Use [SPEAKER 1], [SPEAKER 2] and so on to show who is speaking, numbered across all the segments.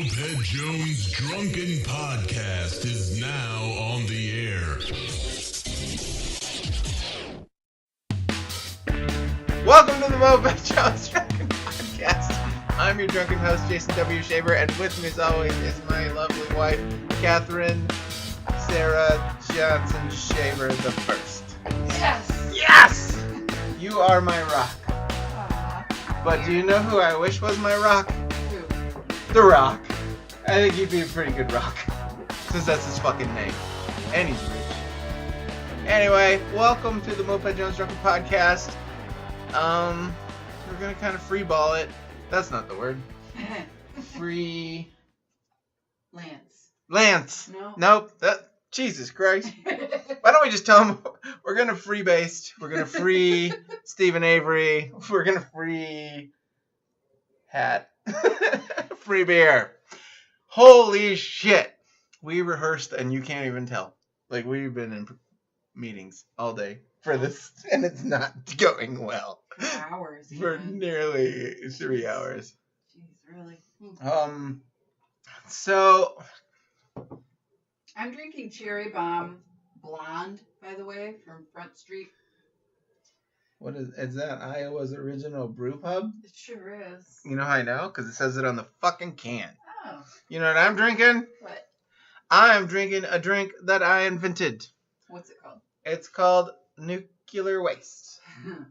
[SPEAKER 1] Moped Jones Drunken Podcast is now on the air.
[SPEAKER 2] Welcome to the Moped Jones Drunken Podcast. I'm your drunken host, Jason W. Schaver, and with me as always is my lovely wife, Catherine Sarah Johnson Schaver the First.
[SPEAKER 3] Yes!
[SPEAKER 2] Yes! You are my rock.
[SPEAKER 3] Aww.
[SPEAKER 2] But do you know who I wish was my rock?
[SPEAKER 3] Who?
[SPEAKER 2] The Rock. I think he'd be a pretty good rock, since that's his fucking name. And he's rich. Anyway, welcome to the Moped Jones Drunken Podcast. We're gonna kind of freeball it. That's not the word. Free... Lance.
[SPEAKER 3] No.
[SPEAKER 2] Nope. Jesus Christ. Why don't we just tell him we're gonna free-based. We're gonna free Stephen Avery. We're gonna free... hat. Free beer. Holy shit. We rehearsed and you can't even tell. Like, we've been in meetings all day for this, and it's not going well.
[SPEAKER 3] For hours.
[SPEAKER 2] For
[SPEAKER 3] even.
[SPEAKER 2] nearly 3 hours.
[SPEAKER 3] Jeez, really?
[SPEAKER 2] So
[SPEAKER 3] I'm drinking Cherry Bomb Blonde, by the way, from Front Street.
[SPEAKER 2] what is that Iowa's original brew pub?
[SPEAKER 3] It sure is.
[SPEAKER 2] You know how I know? Because it says it on the fucking can.
[SPEAKER 3] Oh.
[SPEAKER 2] You know what I'm drinking?
[SPEAKER 3] What?
[SPEAKER 2] I'm drinking a drink that I invented.
[SPEAKER 3] What's it called?
[SPEAKER 2] It's called Nuclear Waste.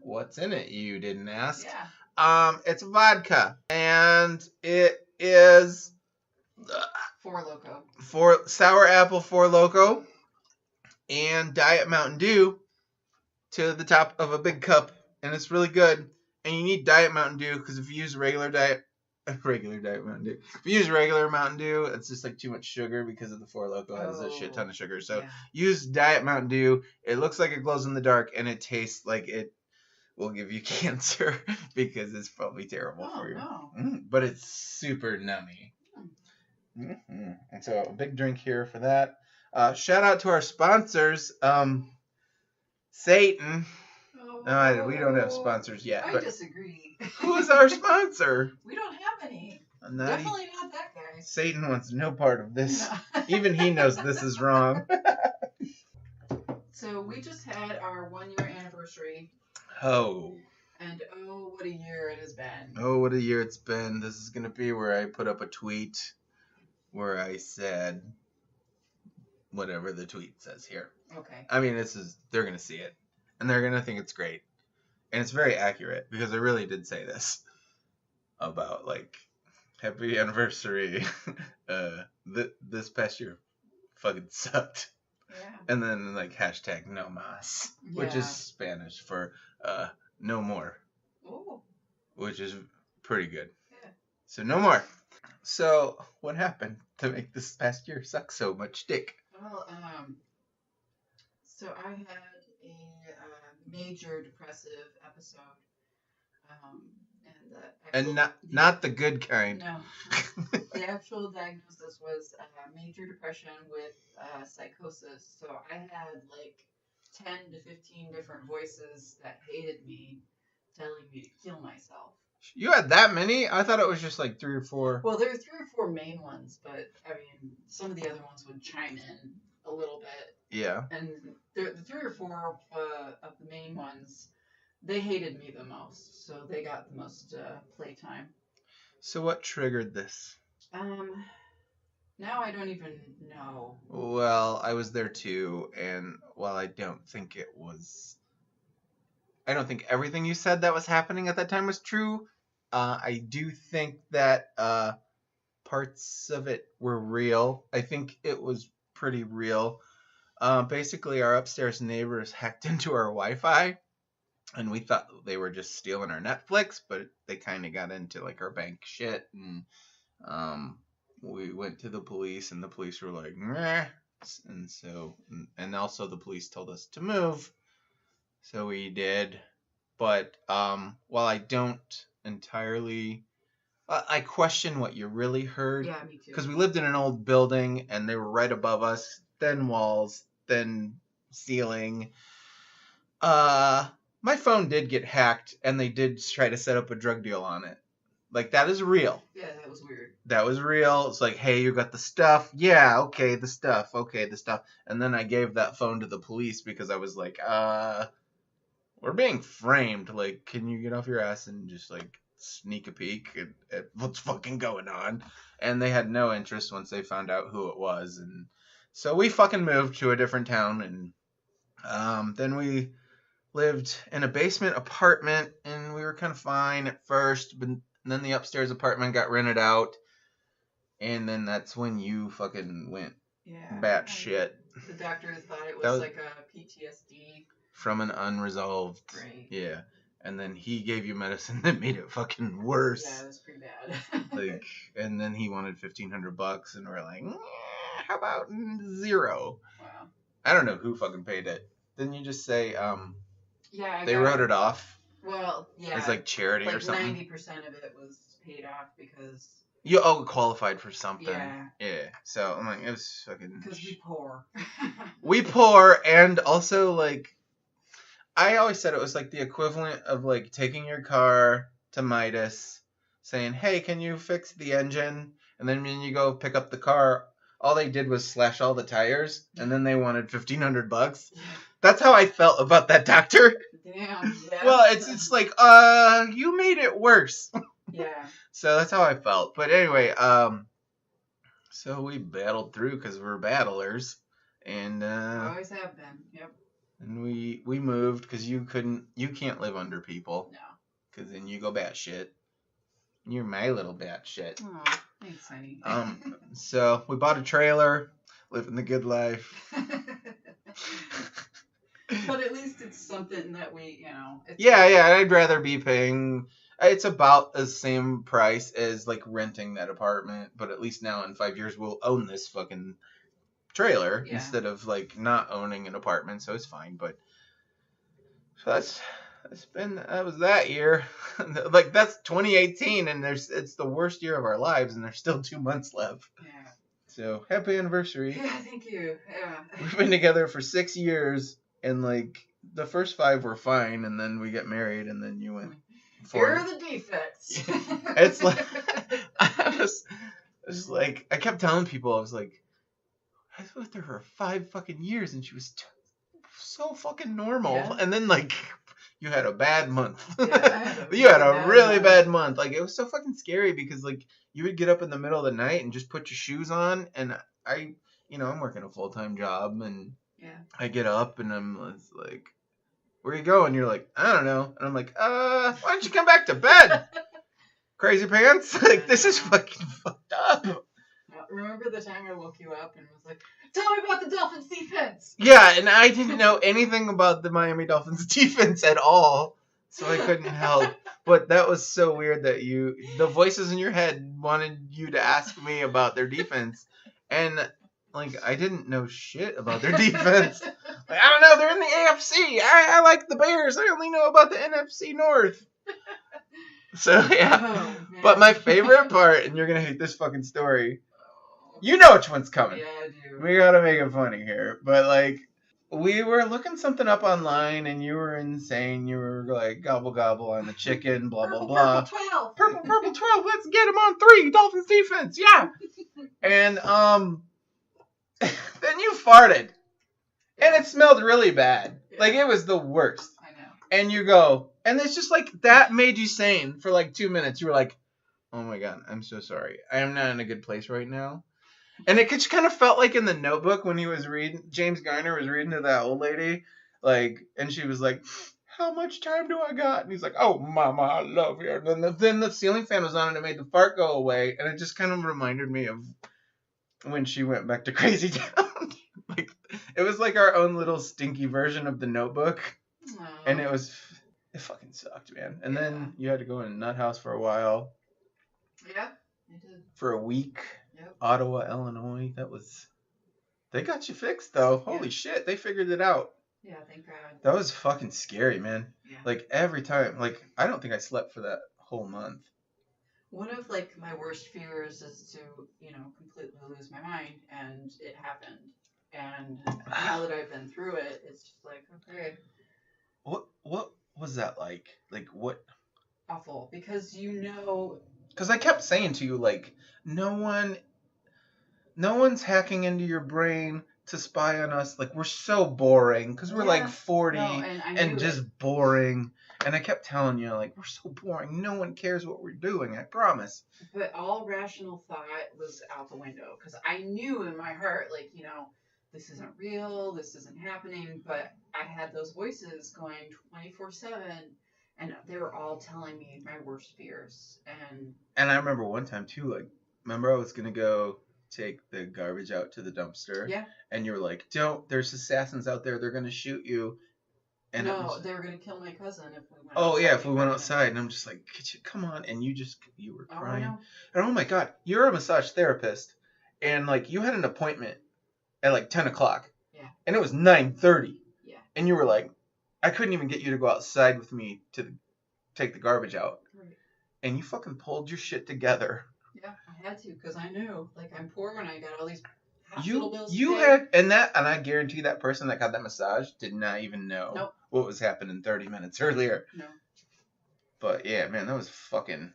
[SPEAKER 2] What's in it, you didn't ask?
[SPEAKER 3] Yeah.
[SPEAKER 2] It's vodka, and it is
[SPEAKER 3] Four Loko.
[SPEAKER 2] sour apple 4 Loko and Diet Mountain Dew to the top of a big cup, and it's really good. And you need Diet Mountain Dew because if you use regular Diet Mountain Dew, if you use regular Mountain Dew, it's just like too much sugar because of the 4 Loko has a shit ton of sugar. So
[SPEAKER 3] yeah.
[SPEAKER 2] use Diet Mountain Dew. It looks like it glows in the dark, and it tastes like it will give you cancer because it's probably terrible for you.
[SPEAKER 3] No.
[SPEAKER 2] But it's super nummy. Mm-hmm. And so a big drink here for that. Shout out to our sponsors, Satan. No, we don't have sponsors yet.
[SPEAKER 3] I
[SPEAKER 2] But
[SPEAKER 3] disagree.
[SPEAKER 2] who is our sponsor?
[SPEAKER 3] We don't have any.
[SPEAKER 2] Not
[SPEAKER 3] Definitely not that guy.
[SPEAKER 2] Satan wants no part of this.
[SPEAKER 3] No.
[SPEAKER 2] Even he knows this is wrong.
[SPEAKER 3] So we just had our 1 year anniversary.
[SPEAKER 2] Oh.
[SPEAKER 3] And oh, what a year it has been.
[SPEAKER 2] Oh, what a year it's been. This is going to be where I put up a tweet where I said whatever the tweet says here.
[SPEAKER 3] Okay.
[SPEAKER 2] I mean, they're going to see it. And they're going to think it's great. And it's very accurate because I really did say this about, like, happy anniversary. This past year fucking sucked.
[SPEAKER 3] Yeah.
[SPEAKER 2] And then, like, hashtag no más, which is Spanish for no more.
[SPEAKER 3] Oh.
[SPEAKER 2] Which is pretty good.
[SPEAKER 3] Yeah.
[SPEAKER 2] So no more. So what happened to make this past year suck so much dick?
[SPEAKER 3] Well, so I had a major depressive episode,
[SPEAKER 2] And not the good kind.
[SPEAKER 3] No, the actual diagnosis was major depression with psychosis. So I had like 10 to 15 different voices that hated me, telling me to kill myself.
[SPEAKER 2] You had that many? I thought it was just like 3 or 4.
[SPEAKER 3] Well, there are 3 or 4 main ones, but I mean, some of the other ones would chime in a little bit.
[SPEAKER 2] Yeah.
[SPEAKER 3] And the 3 or 4 of the main ones, they hated me the most, so they got the most playtime.
[SPEAKER 2] So what triggered this?
[SPEAKER 3] Now I don't even know.
[SPEAKER 2] Well, I was there too, and while I don't think everything you said that was happening at that time was true, I do think that parts of it were real. I think it was pretty real. Basically, our upstairs neighbors hacked into our Wi-Fi, and we thought they were just stealing our Netflix, but they kind of got into like our bank shit, and we went to the police, and the police were like, meh. And also the police told us to move, so we did. But while I don't entirely, I question what you really heard.
[SPEAKER 3] Yeah, me too.
[SPEAKER 2] Because we lived in an old building, and they were right above us, thin walls, thin ceiling. My phone did get hacked, and they did try to set up a drug deal on it. Like, that is real.
[SPEAKER 3] Yeah, that was weird.
[SPEAKER 2] That was real. It's like, hey, you got the stuff? Yeah, okay, the stuff. Okay, the stuff. And then I gave that phone to the police because I was like, we're being framed. Like, can you get off your ass and just, like, sneak a peek at what's fucking going on? And they had no interest once they found out who it was. And so we fucking moved to a different town. And then we lived in a basement apartment. And we were kind of fine at first. But then the upstairs apartment got rented out. And then that's when you fucking went batshit.
[SPEAKER 3] The doctor thought it was like a PTSD.
[SPEAKER 2] From an unresolved.
[SPEAKER 3] Right.
[SPEAKER 2] Yeah. And then he gave you medicine that made it fucking worse.
[SPEAKER 3] Yeah, it was pretty bad.
[SPEAKER 2] And then he wanted $1,500, and we're like, how about 0?
[SPEAKER 3] Wow.
[SPEAKER 2] I don't know who fucking paid it. Didn't you just say,
[SPEAKER 3] yeah,
[SPEAKER 2] they wrote it off?
[SPEAKER 3] Well, yeah.
[SPEAKER 2] It's like charity
[SPEAKER 3] like
[SPEAKER 2] or something.
[SPEAKER 3] 90% of it was paid off because.
[SPEAKER 2] You qualified for something.
[SPEAKER 3] Yeah.
[SPEAKER 2] Yeah. So I'm like, it was fucking.
[SPEAKER 3] Because we poor.
[SPEAKER 2] We poor, and also like. I always said it was like the equivalent of like taking your car to Midas, saying, hey, can you fix the engine? And then when you go pick up the car, all they did was slash all the tires, and then they wanted $1,500. That's how I felt about that doctor.
[SPEAKER 3] Damn. Yeah.
[SPEAKER 2] Well, it's like, you made it worse.
[SPEAKER 3] Yeah.
[SPEAKER 2] So that's how I felt. But anyway, so we battled through because we're battlers. And
[SPEAKER 3] Always have been. Yep.
[SPEAKER 2] And we moved because you can't live under people.
[SPEAKER 3] No.
[SPEAKER 2] Because then you go batshit. You're my little batshit.
[SPEAKER 3] Oh, thanks, honey.
[SPEAKER 2] So we bought a trailer, living the good life.
[SPEAKER 3] But at least it's something that we,
[SPEAKER 2] Yeah, I'd rather be paying. It's about the same price as like renting that apartment, but at least now in 5 years we'll own this fucking trailer instead of like not owning an apartment, so it's fine. But so that was that year. Like that's 2018, and it's the worst year of our lives, and there's still 2 months left.
[SPEAKER 3] Yeah.
[SPEAKER 2] So happy anniversary.
[SPEAKER 3] Yeah, thank you. Yeah.
[SPEAKER 2] We've been together for 6 years, and like the first 5 were fine, and then we get married, and then you went.
[SPEAKER 3] Here are the defects.
[SPEAKER 2] It's like I kept telling people, I was like, I was with her for 5 fucking years, and she was so fucking normal.
[SPEAKER 3] Yeah.
[SPEAKER 2] And then, like, you had a bad month.
[SPEAKER 3] Yeah,
[SPEAKER 2] you had a really bad month. Like, it was so fucking scary because, like, you would get up in the middle of the night and just put your shoes on. And I'm working a full-time job, and I get up, and I'm like, where you going? And you're like, I don't know. And I'm like, why don't you come back to bed? Crazy pants? Like, this is fucking fucked up.
[SPEAKER 3] Remember the time I woke you up and was like, tell me about the Dolphins defense.
[SPEAKER 2] Yeah, and I didn't know anything about the Miami Dolphins defense at all, so I couldn't help. But that was so weird that the voices in your head wanted you to ask me about their defense. And, like, I didn't know shit about their defense. Like, I don't know, they're in the AFC. I like the Bears. I only know about the NFC North. So, yeah.
[SPEAKER 3] Oh,
[SPEAKER 2] but my favorite part, and you're going to hate this fucking story. You know which one's coming.
[SPEAKER 3] Yeah, I do.
[SPEAKER 2] We gotta make it funny here. But, like, we were looking something up online, and you were insane. You were like, gobble, gobble on the chicken, blah, blah, blah.
[SPEAKER 3] Purple 12.
[SPEAKER 2] Purple 12, let's get him on 3. Dolphins defense, yeah. And, then you farted. And it smelled really bad.
[SPEAKER 3] Yeah.
[SPEAKER 2] Like, it was the worst.
[SPEAKER 3] I know.
[SPEAKER 2] And you go, and it's just like, that made you sane for like 2 minutes. You were like, oh my God, I'm so sorry. I am not in a good place right now. And it just kind of felt like in The Notebook when he was reading, James Garner was reading to that old lady, like, and she was like, how much time do I got? And he's like, oh, mama, I love you. And then the ceiling fan was on and it made the fart go away. And it just kind of reminded me of when she went back to Crazy Town. Like, it was like our own little stinky version of The Notebook.
[SPEAKER 3] Oh.
[SPEAKER 2] And it fucking sucked, man. And then you had to go in a nut house for a while.
[SPEAKER 3] Yeah, I did.
[SPEAKER 2] For a week.
[SPEAKER 3] Yep.
[SPEAKER 2] Ottawa, Illinois. They got you fixed, though. Holy shit, they figured it out.
[SPEAKER 3] Yeah, thank God.
[SPEAKER 2] That was fucking scary, man.
[SPEAKER 3] Yeah.
[SPEAKER 2] Like, every time. Like, I don't think I slept for that whole month.
[SPEAKER 3] One of, like, my worst fears is to, completely lose my mind, and it happened. And now that I've been through it, it's just like, okay.
[SPEAKER 2] What was that like? Like, what?
[SPEAKER 3] Awful. Because
[SPEAKER 2] Because I kept saying to you, like, no one's hacking into your brain to spy on us. Like, we're so boring. Because we're like 40 and just boring. And I kept telling you, like, we're so boring. No one cares what we're doing. I promise.
[SPEAKER 3] But all rational thought was out the window. Because I knew in my heart, like, this isn't real. This isn't happening. But I had those voices going 24/7. And they were all telling me my worst fears.
[SPEAKER 2] And I remember one time, too, like, remember I was going to go take the garbage out to the dumpster?
[SPEAKER 3] Yeah.
[SPEAKER 2] And you were like, don't, there's assassins out there. They're going to shoot you. And
[SPEAKER 3] no, they were going to kill my cousin if we went outside.
[SPEAKER 2] Oh, yeah, if we went outside. And I'm just like, come on. And you were crying. And oh, my God, you're a massage therapist. And, like, you had an appointment at, like, 10 o'clock.
[SPEAKER 3] Yeah.
[SPEAKER 2] And it was 9:30.
[SPEAKER 3] Yeah.
[SPEAKER 2] And you were like, I couldn't even get you to go outside with me to take the garbage out.
[SPEAKER 3] Right.
[SPEAKER 2] And you fucking pulled your shit together.
[SPEAKER 3] Yeah, I had to because I knew. Like, I'm poor and I got all these hospital bills to
[SPEAKER 2] You
[SPEAKER 3] pay.
[SPEAKER 2] had, and I guarantee that person that got that massage did not even know what was happening 30 minutes earlier.
[SPEAKER 3] No.
[SPEAKER 2] But yeah, man, that was fucking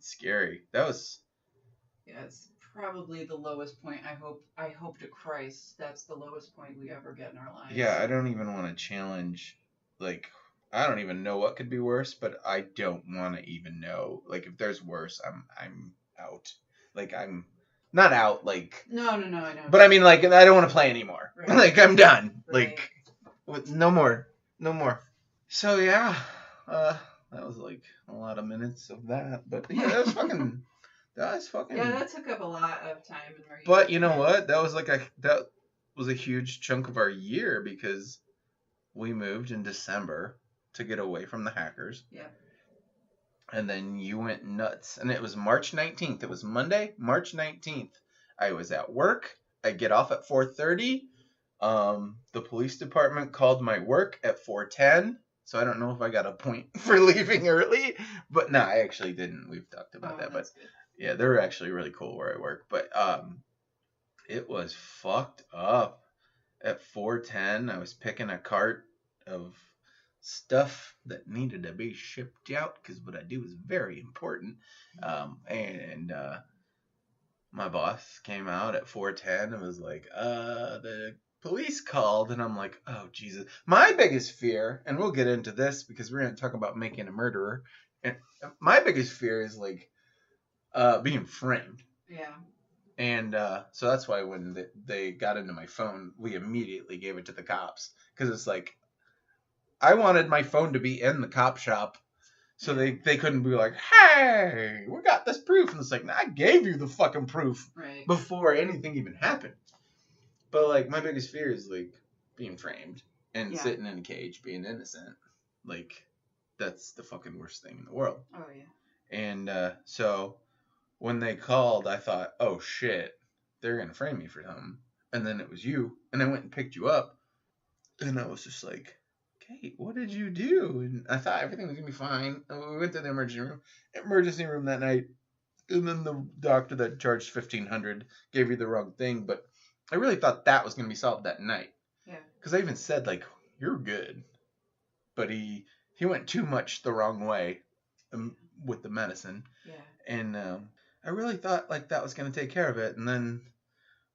[SPEAKER 2] scary. That was.
[SPEAKER 3] Yeah, it's probably the lowest point. I hope to Christ that's the lowest point we ever get in our lives.
[SPEAKER 2] Yeah, I don't even want to challenge. Like, I don't even know what could be worse, but I don't want to even know. Like, if there's worse, I'm out. Like, I'm not out. Like.
[SPEAKER 3] No, I know.
[SPEAKER 2] But I mean, like, I don't want to play anymore. Right. Like, I'm done.
[SPEAKER 3] Right.
[SPEAKER 2] Like, no more. So yeah, that was like a lot of minutes of that. But yeah, that was fucking.
[SPEAKER 3] Yeah, that took up a lot of time.
[SPEAKER 2] But you know what? That was a huge chunk of our year because we moved in December to get away from the hackers.
[SPEAKER 3] Yeah. And
[SPEAKER 2] then you went nuts. And it was March 19th. It was Monday, March 19th. I was at work. I get off at 4:30. The police department called my work at 4:10. So I don't know if I got a point for leaving early. But no, I actually didn't. We've talked about that. But
[SPEAKER 3] good.
[SPEAKER 2] Yeah, they're actually really cool where I work. But it was fucked up. At 4:10, I was picking a cart of stuff that needed to be shipped out because what I do is very important. And my boss came out at 4:10 and was like, the police called. And I'm like, oh, Jesus. My biggest fear, and we'll get into this because we're going to talk about making a murderer. And my biggest fear is like being framed.
[SPEAKER 3] Yeah.
[SPEAKER 2] And so that's why when they got into my phone, we immediately gave it to the cops. Because it's like, I wanted my phone to be in the cop shop. So they couldn't be like, hey, we got this proof. And it's like, nah, I gave you the fucking proof before anything even happened. But like, my biggest fear is like being framed and sitting in a cage being innocent. Like, that's the fucking worst thing in the world.
[SPEAKER 3] Oh, yeah.
[SPEAKER 2] And so when they called, I thought, oh, shit, they're going to frame me for something. And then it was you. And I went and picked you up. And I was just like, Kate, what did you do? And I thought everything was going to be fine. And we went to the emergency room that night. And then the doctor that charged $1,500 gave you the wrong thing. But I really thought that was going to be solved that night.
[SPEAKER 3] Yeah.
[SPEAKER 2] Because I even said, like, you're good. But he went too much the wrong way with the medicine.
[SPEAKER 3] Yeah.
[SPEAKER 2] And I really thought, like, that was going to take care of it. And then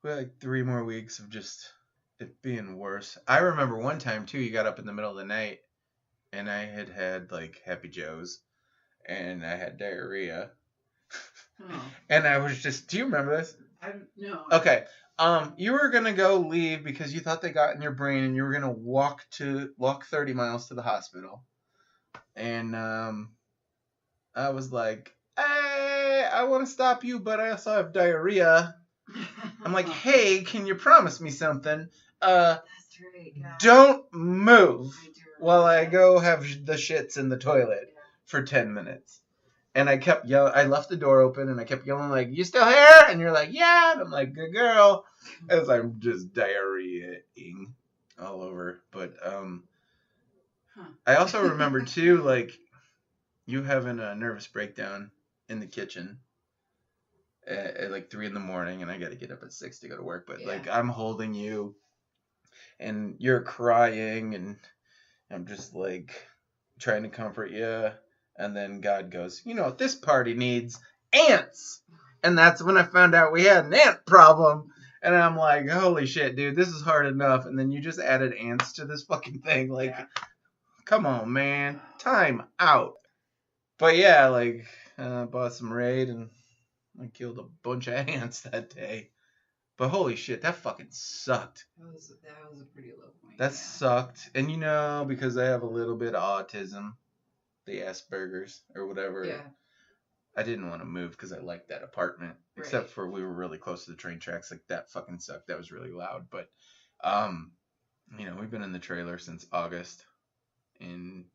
[SPEAKER 2] we had, like, 3 more weeks of just it being worse. I remember one time, too, you got up in the middle of the night, and I had like, Happy Joe's, and I had diarrhea.
[SPEAKER 3] Oh.
[SPEAKER 2] And I was just, do you remember this?
[SPEAKER 3] No.
[SPEAKER 2] Okay. You were going to go leave because you thought they got in your brain, and you were going to walk 30 miles to the hospital. And I was like, hey, I want to stop you, but I also have diarrhea. I'm like, hey, can you promise me something?
[SPEAKER 3] That's right. Yeah.
[SPEAKER 2] Don't move while I go have the shits in the toilet for 10 minutes. And I kept yelling. I left the door open, and I kept yelling, like, you still here? And you're like, yeah. And I'm like, good girl. As I'm just diarrheaing all over. But I also remember, too, like, you having a nervous breakdown in the kitchen at like 3 a.m, and I got to get up at 6 to go to work. But like, I'm holding you, and you're crying, and I'm just like trying to comfort you. And then God goes, you know what this party needs? ants. And that's when I found out we had an ant problem. And I'm like, holy shit, dude, this is hard enough. And then you just added ants to this fucking thing. Like, come on, man. Time out. But yeah, like, bought some Raid and I killed a bunch of ants that day. But holy shit, that fucking sucked.
[SPEAKER 3] That was a pretty low point.
[SPEAKER 2] That sucked. And you know, because I have a little bit of autism, the Asperger's or whatever.
[SPEAKER 3] Yeah.
[SPEAKER 2] I didn't want to move because I liked that apartment. Right. Except for we were really close to the train tracks. Like, that fucking sucked. That was really loud. But, you know, we've been in the trailer since August. And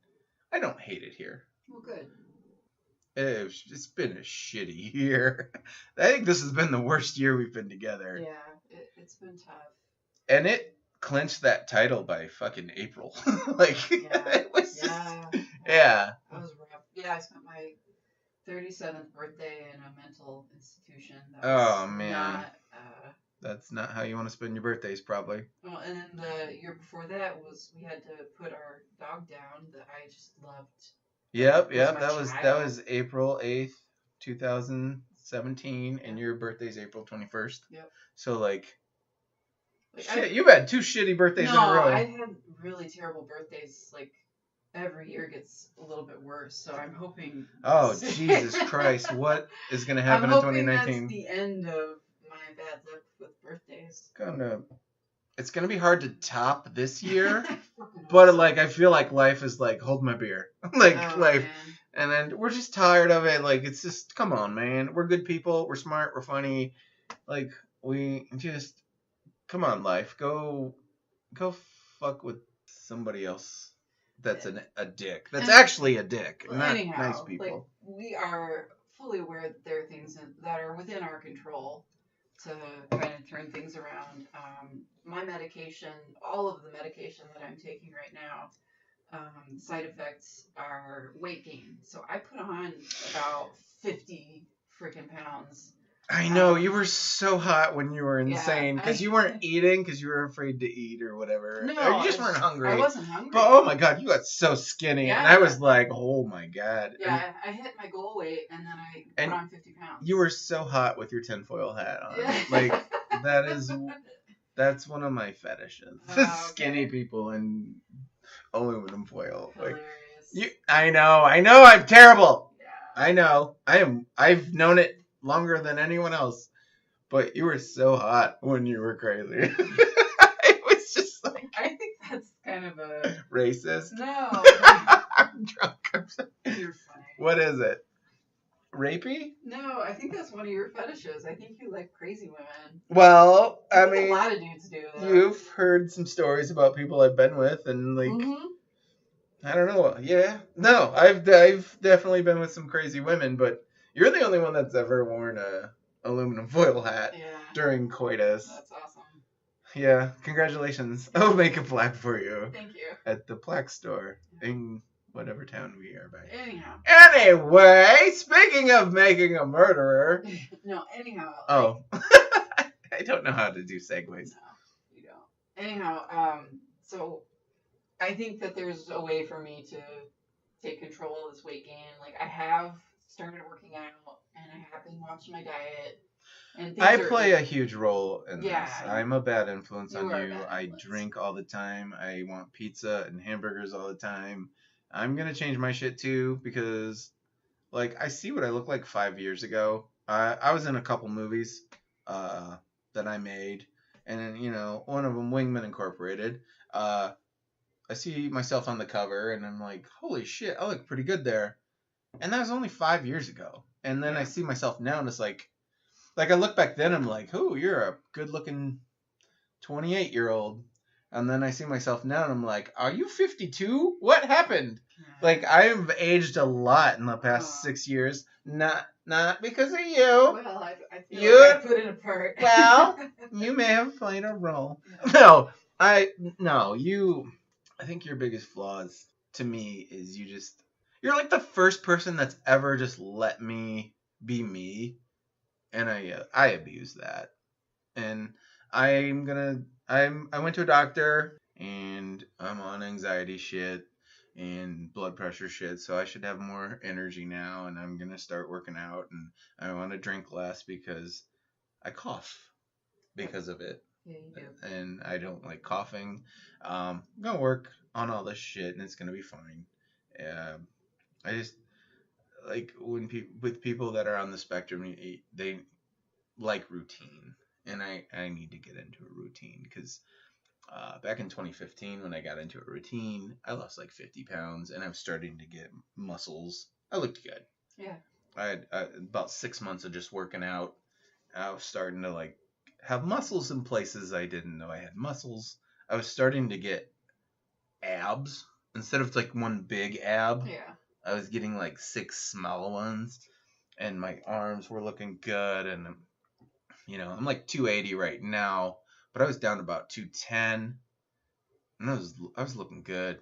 [SPEAKER 2] I don't hate it here.
[SPEAKER 3] Well, good.
[SPEAKER 2] It's been a shitty year. I think this has been the worst year we've been together.
[SPEAKER 3] Yeah, it's been tough.
[SPEAKER 2] And it clinched that title by fucking April. Like, it was just, yeah.
[SPEAKER 3] That was rough. Yeah, I spent my 37th birthday in a mental institution.
[SPEAKER 2] Oh, man. That's not how you want to spend your birthdays, probably.
[SPEAKER 3] Well, and then the year before that was we had to put our dog down that I just loved.
[SPEAKER 2] Yep. That was April 8th, 2017, and your birthday's April 21st.
[SPEAKER 3] Yep.
[SPEAKER 2] So, like shit, you've had 2 shitty birthdays in a row.
[SPEAKER 3] I've had really terrible birthdays. Like, every year gets a little bit worse, so I'm hoping...
[SPEAKER 2] Oh, Jesus Christ. What is going to happen in 2019?
[SPEAKER 3] I'm hoping that's the end of my bad luck with birthdays.
[SPEAKER 2] It's going to be hard to top this year, but, like, I feel like life is like, hold my beer. Life. Man. And then we're just tired of it. Like, it's just, come on, man. We're good people. We're smart. We're funny. Like, we just... Come on, life. Go fuck with somebody else that's a dick. That's actually a dick. Well, not anyhow, nice people.
[SPEAKER 3] Like, we are fully aware that there are things that are within our control to kind of turn things around. My medication, all of the medication that I'm taking right now, side effects are weight gain. So I put on about 50 freaking pounds.
[SPEAKER 2] I know, you were so hot when you were insane because you weren't eating because you were afraid to eat or whatever.
[SPEAKER 3] No,
[SPEAKER 2] or you just weren't hungry.
[SPEAKER 3] I wasn't hungry.
[SPEAKER 2] But oh my god, you got so skinny. Yeah. And I was like, oh my god.
[SPEAKER 3] Yeah, I hit my goal weight and then I put on 50 pounds.
[SPEAKER 2] You were so hot with your tinfoil hat on. Yeah. Like, that's one of my fetishes. Skinny people and aluminum foil.
[SPEAKER 3] Hilarious.
[SPEAKER 2] Like, I know, I'm terrible. Yeah. I know. I've known it longer than anyone else, but you were so hot when you were crazy. It was just like,
[SPEAKER 3] I think that's kind of a
[SPEAKER 2] racist.
[SPEAKER 3] No,
[SPEAKER 2] I'm drunk. I'm sorry.
[SPEAKER 3] You're funny.
[SPEAKER 2] What is it? Rapey?
[SPEAKER 3] No, I think that's one of your fetishes. I think you like crazy women.
[SPEAKER 2] Well, I mean,
[SPEAKER 3] a lot of dudes do. Though.
[SPEAKER 2] You've heard some stories about people I've been with, and like, I don't know. Yeah, no, I've definitely been with some crazy women, but. You're the only one that's ever worn a aluminum foil hat during coitus.
[SPEAKER 3] That's awesome.
[SPEAKER 2] Yeah, congratulations. I'll make a plaque for you.
[SPEAKER 3] Thank you.
[SPEAKER 2] At the plaque store in whatever town we are by.
[SPEAKER 3] Anyhow.
[SPEAKER 2] Anyway, speaking of making a murderer.
[SPEAKER 3] No, anyhow.
[SPEAKER 2] Oh. I don't know how to do segues.
[SPEAKER 3] No, you don't. Anyhow, so I think that there's a way for me to take control of this weight gain. Like, I have started working out, and I have been watching my diet. And
[SPEAKER 2] I play a huge role in this. I'm a bad influence on you. I drink all the time. I want pizza and hamburgers all the time. I'm going to change my shit too because, like, I see what I looked like 5 years ago. I was in a couple movies that I made, and, you know, one of them, Wingman Incorporated. I see myself on the cover, and I'm like, holy shit, I look pretty good there. And that was only 5 years ago. And then I see myself now, and it's like I look back then, I'm like, oh, you're a good-looking 28-year-old. And then I see myself now, and I'm like, are you 52? What happened? Like, I've aged a lot in the past 6 years. Not because of you.
[SPEAKER 3] Well, I feel like I put it apart.
[SPEAKER 2] Well, you may have played a role. I think your biggest flaws to me is you're like the first person that's ever just let me be me, and I abuse that. And I went to a doctor, and I'm on anxiety shit, and blood pressure shit, so I should have more energy now, and I'm gonna start working out, and I want to drink less because I cough because of it.
[SPEAKER 3] Yeah, you do.
[SPEAKER 2] And I don't like coughing. I'm gonna work on all this shit, and it's gonna be fine. I just like when with people that are on the spectrum, they like routine, and I need to get into a routine because back in 2015 when I got into a routine, I lost like 50 pounds, and I'm starting to get muscles. I looked good.
[SPEAKER 3] Yeah.
[SPEAKER 2] I had about 6 months of just working out. I was starting to like have muscles in places I didn't know I had muscles. I was starting to get abs instead of like one big ab.
[SPEAKER 3] Yeah.
[SPEAKER 2] I was getting like 6 small ones, and my arms were looking good. And I'm like 280 right now, but I was down to about 210, and I was looking good.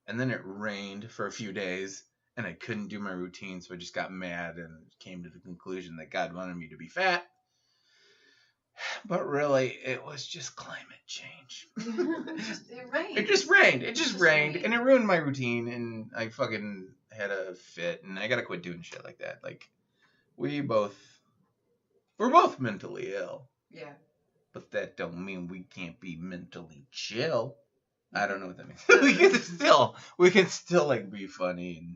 [SPEAKER 2] And then it rained for a few days, and I couldn't do my routine, so I just got mad and came to the conclusion that God wanted me to be fat. But really, it was just climate change.
[SPEAKER 3] It rained.
[SPEAKER 2] It just rained. It just rained, and it ruined my routine, and I fucking had a fit, and I gotta quit doing shit like that. Like, we're both mentally ill.
[SPEAKER 3] Yeah.
[SPEAKER 2] But that don't mean we can't be mentally chill. I don't know what that means. we can still like be funny and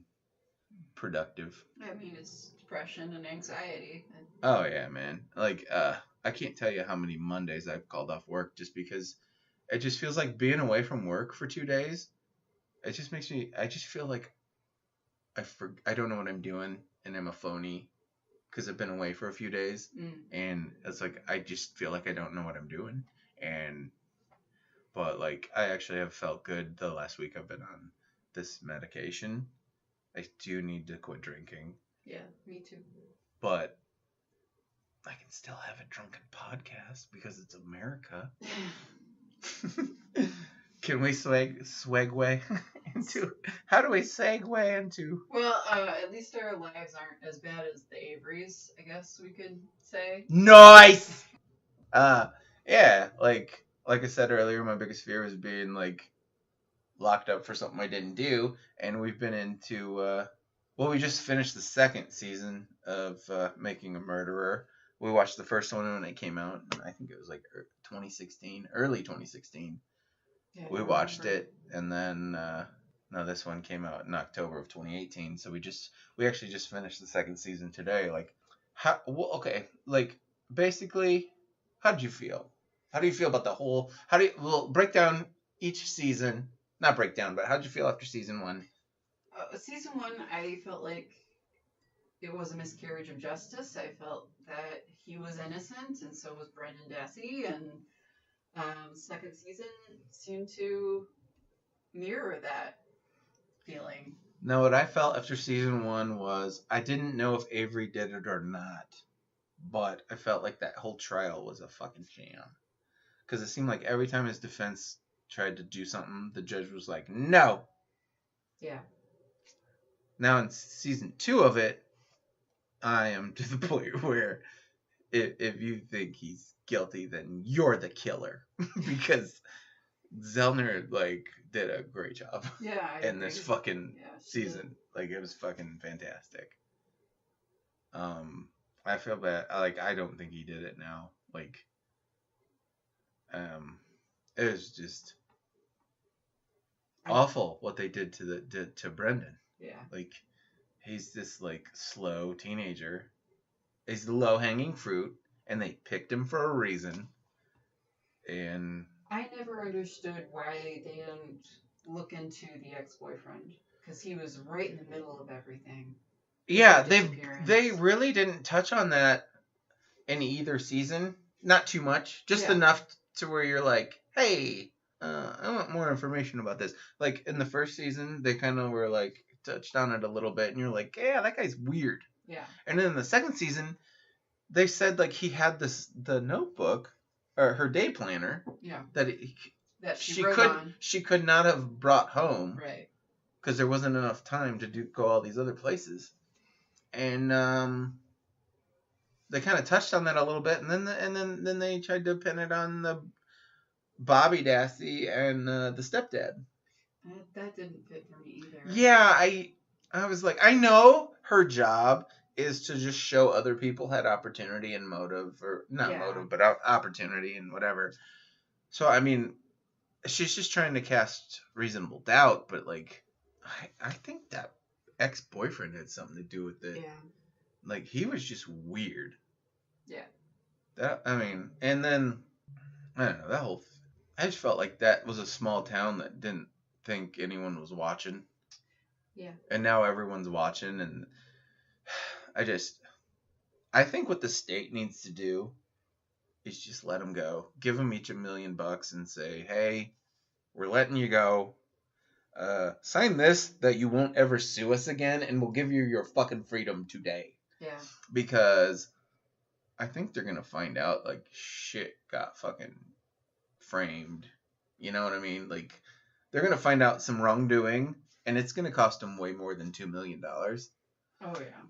[SPEAKER 2] productive.
[SPEAKER 3] I mean, it's depression and anxiety.
[SPEAKER 2] Oh yeah, man. Like, I can't tell you how many Mondays I've called off work just because it just feels like being away from work for 2 days. It just makes me. I just feel like I don't know what I'm doing, and I'm a phony because I've been away for a few days, and it's like I just feel like I don't know what I'm doing, but like I actually have felt good the last week I've been on this medication. I do need to quit drinking.
[SPEAKER 3] Yeah, me too.
[SPEAKER 2] But I can still have a drunken podcast because it's America. Can we segue into? How do we segue into?
[SPEAKER 3] Well, at least our lives aren't as bad as the Averys, I guess we could say.
[SPEAKER 2] Nice. Yeah, like I said earlier, my biggest fear was being like locked up for something I didn't do, and we've been into. We just finished the second season of Making a Murderer. We watched the first one when it came out, and I think it was like 2016, early 2016. Yeah, we watched it, and then this one came out in October of 2018. So we actually just finished the second season today. Like, basically, how did you feel? How do you feel about the whole? Break down each season? Not break down, but how did you feel after season 1?
[SPEAKER 3] Season 1, I felt like it was a miscarriage of justice. I felt that he was innocent, and so was Brendan Dassey, and second season seemed to mirror that feeling.
[SPEAKER 2] No, what I felt after season 1 was I didn't know if Avery did it or not, but I felt like that whole trial was a fucking sham. Because it seemed like every time his defense tried to do something, the judge was like, no.
[SPEAKER 3] Yeah.
[SPEAKER 2] Now in season 2 of it, I am to the point where if you think he's guilty, then you're the killer. Because Zellner did a great job.
[SPEAKER 3] Yeah.
[SPEAKER 2] In this fucking season. Like, it was fucking fantastic. I feel bad. I don't think he did it now. It was just awful what they did to Brendan.
[SPEAKER 3] Yeah.
[SPEAKER 2] He's this slow teenager. He's the low-hanging fruit, and they picked him for a reason. And
[SPEAKER 3] I never understood why they didn't look into the ex-boyfriend, because he was right in the middle of everything.
[SPEAKER 2] Yeah, they really didn't touch on that in either season. Not too much, just enough to where you're like, hey, I want more information about this. Like in the first season, they kind of were touched on it a little bit, and you're like, yeah, that guy's weird.
[SPEAKER 3] Yeah.
[SPEAKER 2] And then in the second season, they said he had the notebook or her day planner.
[SPEAKER 3] Yeah.
[SPEAKER 2] That she could not have brought home.
[SPEAKER 3] Right.
[SPEAKER 2] Because there wasn't enough time to go all these other places. And they kind of touched on that a little bit, and then they tried to pin it on the Bobby Dassey and the stepdad.
[SPEAKER 3] That didn't fit for me either.
[SPEAKER 2] Yeah, I was like, I know her job is to just show other people had opportunity and motive, or not motive, but opportunity and whatever. So, I mean, she's just trying to cast reasonable doubt, but like, I think that ex-boyfriend had something to do with it.
[SPEAKER 3] Yeah.
[SPEAKER 2] Like, he was just weird.
[SPEAKER 3] Yeah.
[SPEAKER 2] And then, I don't know, I just felt like that was a small town that didn't think anyone was watching.
[SPEAKER 3] Yeah.
[SPEAKER 2] And now everyone's watching, and I think what the state needs to do is just let them go. Give them each $1 million and say, hey, we're letting you go. Sign this that you won't ever sue us again, and we'll give you your fucking freedom today.
[SPEAKER 3] Yeah.
[SPEAKER 2] Because I think they're gonna find out, like, shit got fucking framed. You know what I mean? Like, they're gonna find out some wrongdoing, and it's gonna cost them way more than $2 million.
[SPEAKER 3] Oh, yeah.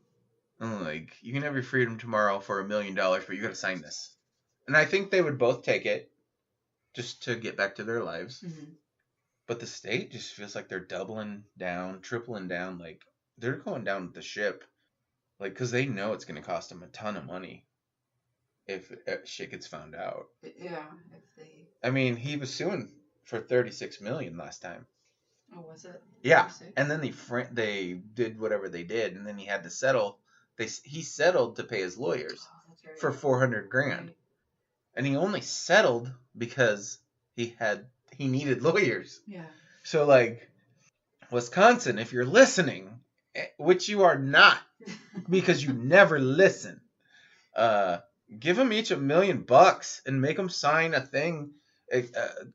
[SPEAKER 2] I'm like, you can have your freedom tomorrow for $1 million, but you gotta sign this. And I think they would both take it, just to get back to their lives.
[SPEAKER 3] Mm-hmm.
[SPEAKER 2] But the state just feels like they're doubling down, tripling down. Like, they're going down with the ship. Like, because they know it's going to cost them a ton of money if shit gets found out.
[SPEAKER 3] Yeah, if they...
[SPEAKER 2] I mean, he was suing for $36 million last time.
[SPEAKER 3] Oh, was it?
[SPEAKER 2] Yeah,
[SPEAKER 3] 36?
[SPEAKER 2] and then they did whatever they did, and then he had to settle. He settled to pay his lawyers for $400,000,
[SPEAKER 3] Right.
[SPEAKER 2] and he only settled because he needed lawyers.
[SPEAKER 3] Yeah.
[SPEAKER 2] So, like, Wisconsin, if you're listening, which you are not, because you never listen, give them each $1 million and make them sign a thing,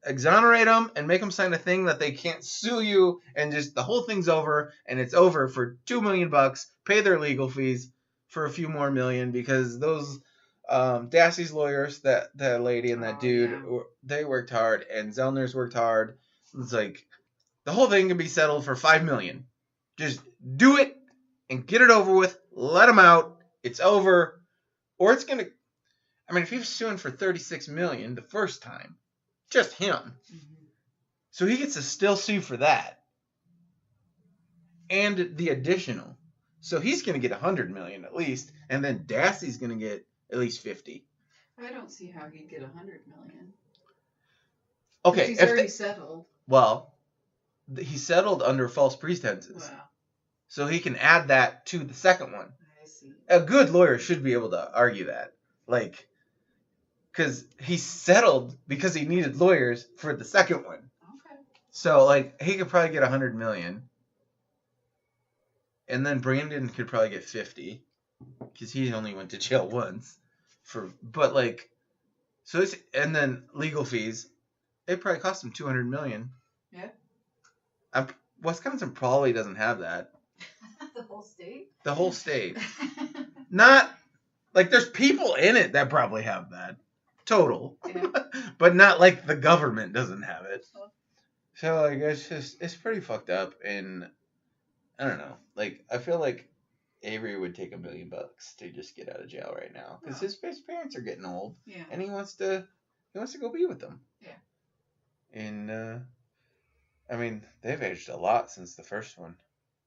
[SPEAKER 2] exonerate them and make them sign a thing that they can't sue you, and just the whole thing's over, and it's over for $2 million. Pay their legal fees for a few more million, because those Dassey's lawyers, that lady and that dude, they worked hard, and Zellner's worked hard. It's like, the whole thing can be settled for $5 million. Just do it and get it over with. Let them out. It's over. Or it's gonna. I mean, if he was suing for $36 million the first time, just him,
[SPEAKER 3] Mm-hmm.
[SPEAKER 2] so he gets to still sue for that, and the additional. So he's gonna get $100 million at least, and then Dassey's gonna get at least 50.
[SPEAKER 3] I don't see how he'd get $100 million.
[SPEAKER 2] Okay,
[SPEAKER 3] he's already settled.
[SPEAKER 2] Well, he settled under false pretenses.
[SPEAKER 3] Wow.
[SPEAKER 2] So he can add that to the second one.
[SPEAKER 3] I see.
[SPEAKER 2] A good lawyer should be able to argue that. Like, because he settled because he needed lawyers for the second one.
[SPEAKER 3] Okay.
[SPEAKER 2] So, like, he could probably get $100 million. And then Brandon could probably get 50. Because he only went to jail once. But, like, so it's, and then legal fees. It probably cost him $200 million.
[SPEAKER 3] Yeah.
[SPEAKER 2] Wisconsin probably doesn't have that.
[SPEAKER 3] The whole state?
[SPEAKER 2] The whole state. Not, like, there's people in it that probably have that. Total.
[SPEAKER 3] Yeah.
[SPEAKER 2] But not like the government doesn't have it. So, like, it's pretty fucked up. And I don't know. Like, I feel like Avery would take $1 million to just get out of jail right now. Because his parents are getting old.
[SPEAKER 3] Yeah.
[SPEAKER 2] And he wants to go be with them.
[SPEAKER 3] Yeah.
[SPEAKER 2] And, I mean, they've aged a lot since the first one.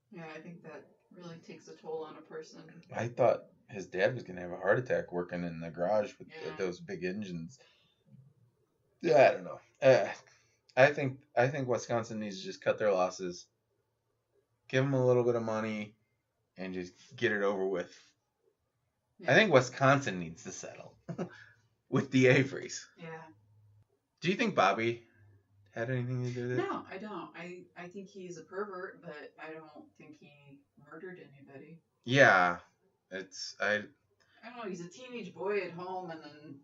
[SPEAKER 3] Yeah, I think that really takes a toll on a person.
[SPEAKER 2] I thought his dad was going to have a heart attack working in the garage with those big engines. Yeah, I don't know. I think Wisconsin needs to just cut their losses, give them a little bit of money, and just get it over with. Yeah. I think Wisconsin needs to settle with the Averys.
[SPEAKER 3] Yeah.
[SPEAKER 2] Do you think Bobby had anything to do with it?
[SPEAKER 3] No, I don't. I think he's a pervert, but I don't think he murdered anybody.
[SPEAKER 2] Yeah. I
[SPEAKER 3] don't know, he's a teenage boy at home and then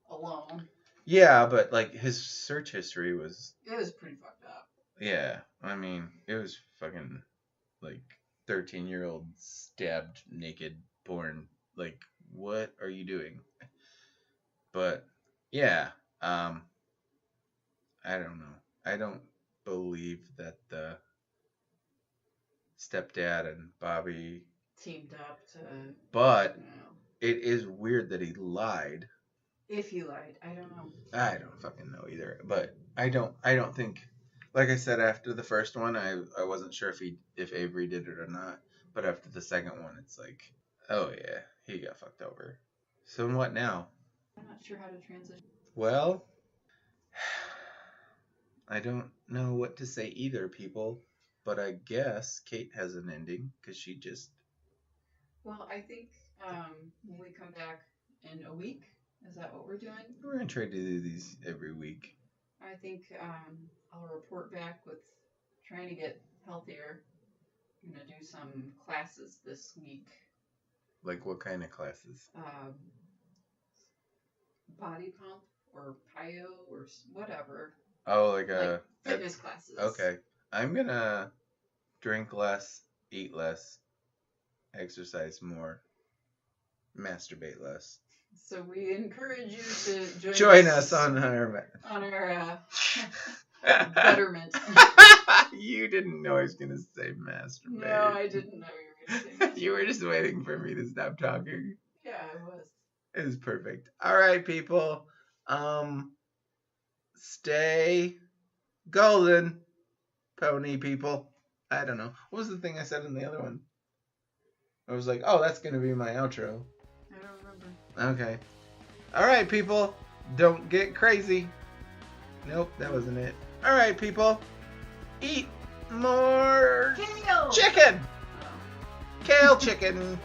[SPEAKER 3] alone.
[SPEAKER 2] Yeah, but, like, his search history was...
[SPEAKER 3] It was pretty fucked up.
[SPEAKER 2] Yeah, I mean, it was fucking, like, 13-year-old stabbed naked porn. Like, what are you doing? But, yeah, I don't know. I don't believe that the stepdad and Bobby
[SPEAKER 3] teamed up to...
[SPEAKER 2] But it is weird that he lied.
[SPEAKER 3] If he lied, I don't know.
[SPEAKER 2] I don't fucking know either. But I don't think... Like I said, after the first one, I wasn't sure if Avery did it or not. But after the second one, it's like, oh yeah, he got fucked over. So what now?
[SPEAKER 3] I'm not sure how to transition.
[SPEAKER 2] Well, I don't know what to say either, people. But I guess Kate has an ending because she just.
[SPEAKER 3] Well, I think when we come back in a week, is that what we're doing?
[SPEAKER 2] We're gonna try to do these every week.
[SPEAKER 3] I think I'll report back with trying to get healthier. I'm gonna do some classes this week.
[SPEAKER 2] Like what kind of classes?
[SPEAKER 3] Body pump or PIO or whatever.
[SPEAKER 2] Oh, like
[SPEAKER 3] fitness classes.
[SPEAKER 2] Okay. I'm gonna drink less, eat less, exercise more, masturbate less.
[SPEAKER 3] So we encourage you to
[SPEAKER 2] join us on our
[SPEAKER 3] betterment.
[SPEAKER 2] You didn't know I was gonna say masturbate.
[SPEAKER 3] No, I didn't know you were gonna say masturbate.
[SPEAKER 2] You were just waiting for me to stop talking.
[SPEAKER 3] Yeah, I was.
[SPEAKER 2] It was perfect. All right, people. Stay golden, pony people. I don't know. What was the thing I said in the other one? I was like, oh, that's gonna be my outro.
[SPEAKER 3] I don't remember.
[SPEAKER 2] Okay. All right, people. Don't get crazy. Nope, that wasn't it. All right, people. Eat more
[SPEAKER 3] Kale!
[SPEAKER 2] chicken. Kale chicken.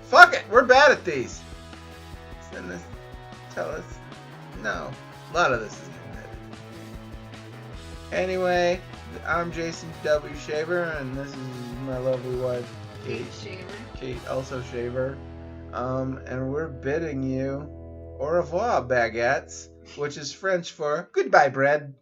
[SPEAKER 2] Fuck it. We're bad at these. Send this. Tell us. No. A lot of this is getting edited. Anyway, I'm Jason W. Schaver, and this is my lovely wife,
[SPEAKER 3] Kate Schaver.
[SPEAKER 2] Kate, also Schaver. And we're bidding you au revoir, baguettes, which is French for goodbye, bread.